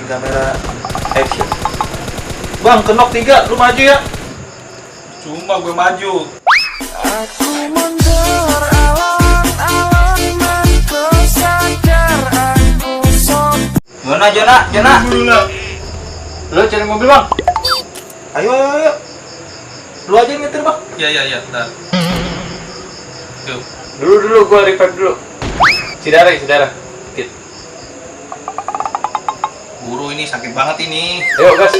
kamera action. Bang, kenok 3, lu maju ya. Cuma gue maju. Aku mundur alon-alon mantu sadar aku sob. Jona. Dulu lah. Lu cari mobil, Bang. Ayo. Lu aja yang nyetir, Bang. Iya, bentar. Yuk. Dulu gua revive dulu. Sidara. Dikit. Buru ini sakit banget ini. Ayo, gas.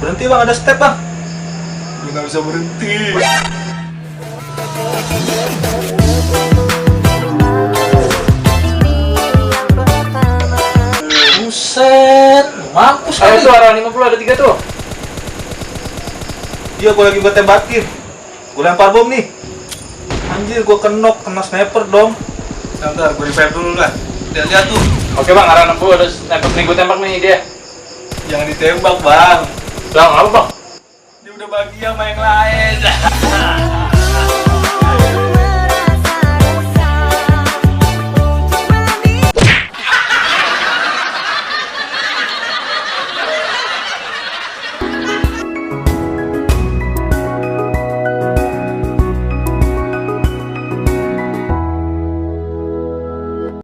Berhenti, Bang, ada step, Bang. Lu nggak bisa berhenti. Buset, mampus Ayo kali. tuh, arah 50 ada 3 tuh. Iya, gua lagi buat tembakin. Gua lempar bom nih. Anjir, gua kena sniper dong. Bentar, gue revive dulu lah. Lihat tuh. Oke, Bang, arah 60 ada sniper nih, gua tembak nih dia. Jangan ditembak, Bang. Bang, apa, Bang? Dia udah bahagia sama yang lain.